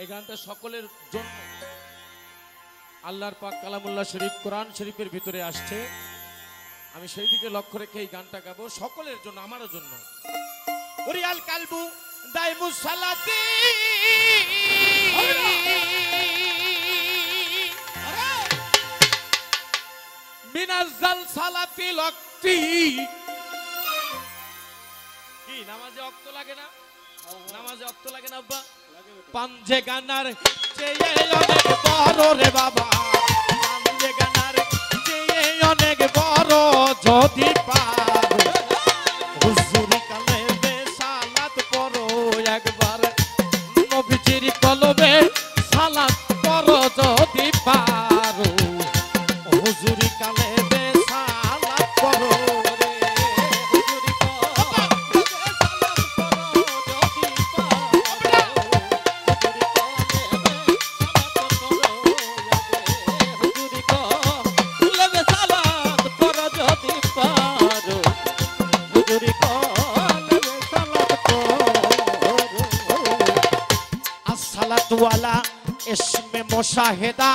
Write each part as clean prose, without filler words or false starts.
এই গানটা সকলের জন্য। আল্লাহর পাক কালামুল্লাহ শরীফ কোরআন শরীফের ভিতরে আসছে, আমি সেই দিকে লক্ষ্য রেখে এই গানটা গাবো সকলের জন্য, আমারও জন্য। ওরিয়াল কালবু দাইমুস সালাতি মিনাজ্জাল সালাতি লক্তি। কি নামাজে অক্ত লাগে না? নামাজে অক্ত লাগে না আব্বা? পাঞ্জে গানার চেয়ে অনেক বড় রে বাবা, পাঞ্জে গানার চেয়ে অনেক বড় যদি পারো হুজুর কালেবে সালাত পড়ো একবার, নবীজির কলবে সালাত পড়ো যদি পারো হুজুর কালেবে সালাত পড়ো রে, হুজুর কালেবে সালাত পড়ো যদি वाला इसमें मुशाहिदा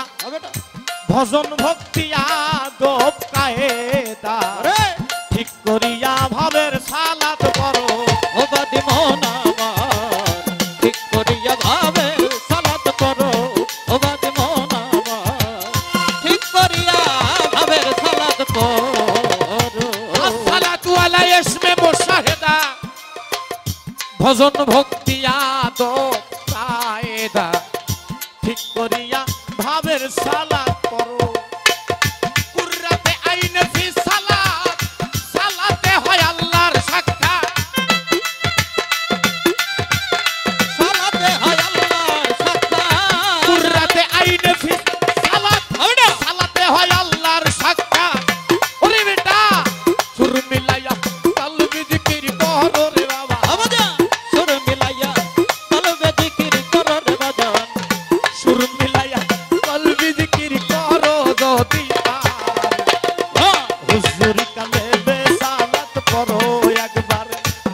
भजन भक्ति आदब कायदा ठीक करिया भावेर सालात करो ओ बादी मोहन आमार, ठीक करिया भावेर सालात करो ओ बादी मोहन आमार, ठीक करिया भावेर सालात करो। अस्सलातु वाला इसमें मुशाहिदा भजन भक्ति आदब कायदा ठीक करिया भावेर सालात करो। कुर्राते आईन फी सालात, सालाते হয় আল্লাহর সাক্ষাৎ, সালাতে হয় আল্লাহর সাক্ষাৎ। কুর্রাতে আইন ফি সালাত, সালাতে হয় আল্লাহর সাক্ষাৎ। ওরে বেটা সুর মিলাইয়া কলবে জিকির করো রে বাবা, আমাদের সুর মিলাইয়া কলবে জিকির করো রে বাজান, সুর মিলাইয়া কলবে জিকির করো যদি পারো হুজুর কালেবে সালাত পড়ো একবার,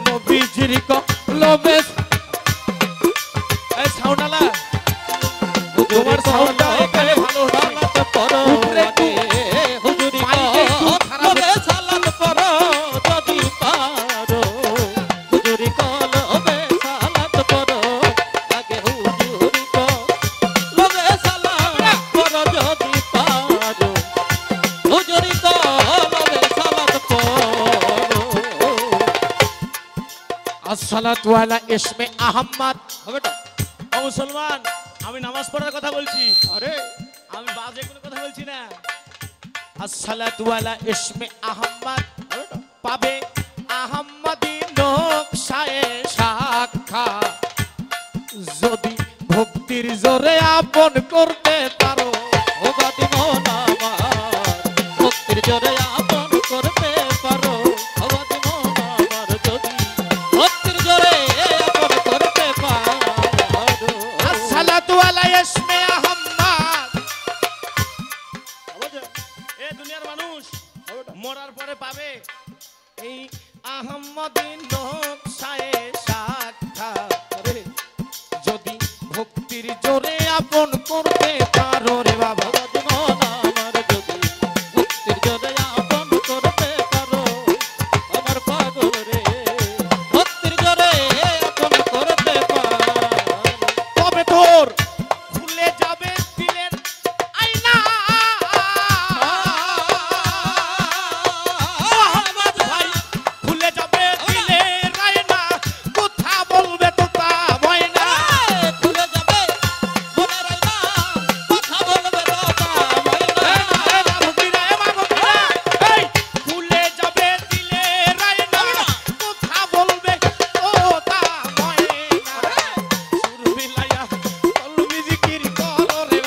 নবীজির কলবে। এই সাউন্ডালা তোমার সাউন্ডটা এখানে ভালো সালাত পড়ো রে হুজুর কলবে সালাত পড়ো যদি পারো হুজুর কলবে সালাত পড়ো আগে হুজুর কলবে সালাত পড়ো যদি পারো হুজুর কলবে সালাত পড়ো। আসসালাতু আলা ইসমে আহমদ। বেটা ও মুসলমান, আমি নামাজ পড়ার কথা বলছি, আরে আমি বাজে কোনো কথা বলছি না। আসসালাতু আলা ইসমে আহমদ পাবে আহমদি নকশায়ে সাক্ষাৎ, যদি ভক্তির জোরে আপন করতে পারো ও বাদি মোহন আমার, ভক্তির জোরে আপন করতে পারো ও বাদি মোহন আমার, যদি ভক্তির জোরে আপন করতে পারো। আসসালাতু আলা ইসমে আহমদ। এ দুনিয়ার মানুষ মরার পরে পাবে এই আহমদি নকশায়ে সাক্ষাৎ, যদি ভক্তির জোরে আপন করতে পারো রে বাবা জীবন আমার, যদি ভক্তির জোরে আপন করতে পারো আমার পাগল রে, ভক্তির জোরে আপন করতে পারো তবে তোর খুলে যাবে দিলের আয়না। মোহাম্মদ ভাই খুলে যাবে দিলের আয়না, কথা বলবে তো তা ময়না, খুলে যাবে মনের আয়না, কথা বলবে তো তা ময়না। এই খুলে যাবে দিলের আয়না, কথা বলবে তো তা ময়না। সুর মিলাইয়া কলবে জিকির করো রে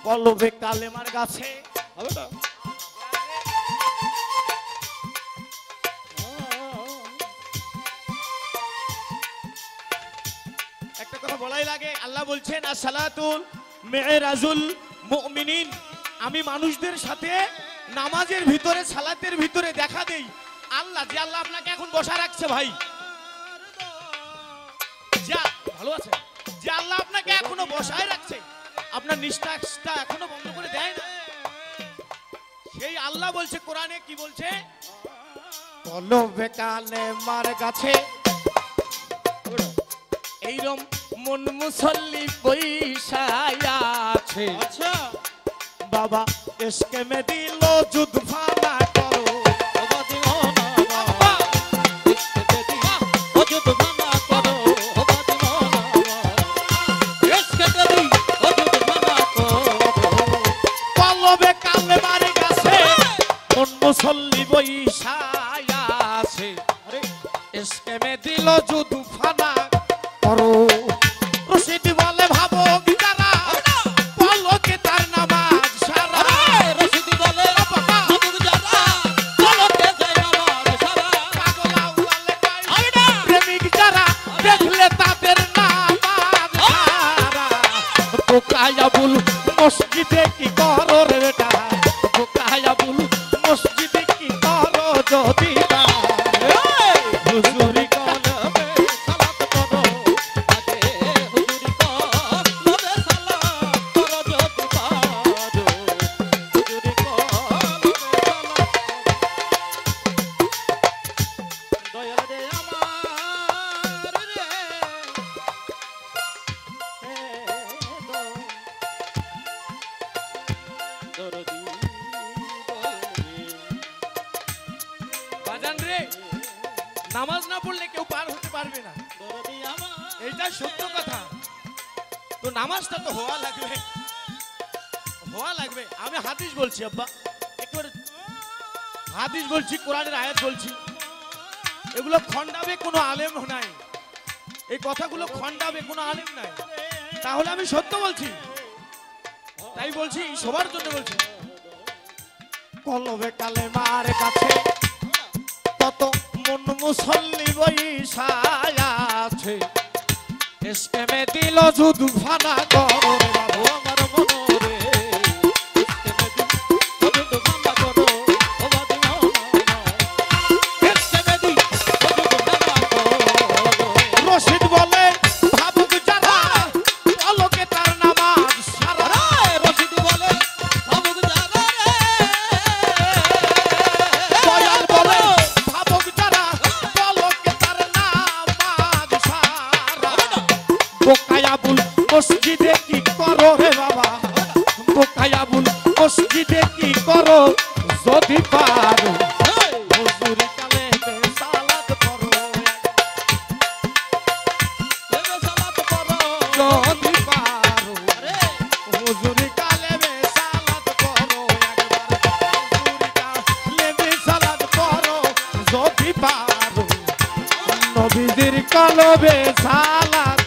কলবে কালেমার গাছে হবে না একটা কথা বলাই লাগে। আল্লাহ বলছেন আসসালাতুল মিরাজুল মুমিনিন, আমি মানুষদের সাথে নামাজের ভিতরে সালাতের ভিতরে দেখা দেই। আল্লাহ যে আল্লাহ আপনাকে এখন বসা রাখছে ভাই, যা ভালো আছে, যে আল্লাহ আপনাকে এখনো বসায় রাখছে, আপনার নিঃশ্বাসটা এখনো বন্ধ করে দেয় না, সেই আল্লাহ বলছে কোরআনে, কি বলছে? কলবে কালেমার গাছে এইরম মন মুসল্লি বৈশায়া আছে। আচ্ছা বাবা ইশকে মে দিল যুদ ফানা করো, বাবা দিওয়ানা বাবা ইশকে মে দিল যুদ ফানা করো, বাবা দিওয়ানা ইশকে মে দিল যুদ ফানা করো। কলবে কালেমার গাছে মন মুসল্লি বৈশায়া আছে। আরে ইশকে মে দিল যুদ ফানা করো। রশিদ বলে ভাবো যারা পলকে তার নামাজ সারা। রশিদ বলে ভাবো যারা পলকে যায় নামাজ সারা। পাগলা উলালে গায় প্রেমিক যারা দেখলে তাদের নামাজ সারা। বোকায়াবুল মসজিদে কি করো রে বেটা, বোকায়াবুল মসজিদে কি করো যদি না হুজুরি কলবে সালাত করো, আগে হুজুরি কলবে সালাত করো যদি পারো, হুজুরি কলবে সালাত করো। দয়াল রে আমার রে দরদি বাজান রে, নামাজ না পড়লে কেউ পার হতে পারবে না, দরদি আমার এইটা সত্য কথা। তো নামাজটা তো হওয়া লাগবে, হওয়া লাগবে। আমি হাদিস বলছি আব্বা, একটু হাদিস বলছি, কোরআনের আয়াত বলছি, এগুলো খণ্ডাবে কোনো আলেম নাই, এই কথাগুলো খণ্ডাবে কোনো আলেম নাই, তাহলে আমি সত্য বলছি, তাই বলছি, সবার জন্য বলছি। কলবে কালেমার কাছে কত মন মুসল্লি বৈশায়া আছে। ইশকে মে দিল যুদ ফানা করো রে বাবু আমার মনরে ইশকে মে দিল যুদ ফানা করো, বাবা দিওয়ানা ইশকে মে দিল যুদ ফানা করো। রশিদ বলে ভাবুক যারা পলকে তার নামাজ সারা। রশিদ বলে ভাবুক যারা দয়াল বলে ভাবুক যারা পলকে তার নামাজ সারা। বোকায়াবুল মসজিদে কি করো রে বাবা, বোকায়াবুল মসজিদে কি করো যদি পারো হুজুরি কালেমে সালাত করো, লেবে সালাত করো। যদি পারো হুজুরি কালেমে সালাত করো, হুজুরি কালেমে সালাত করো যদি পারো, নবীজির কলবে সালাত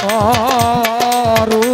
করো।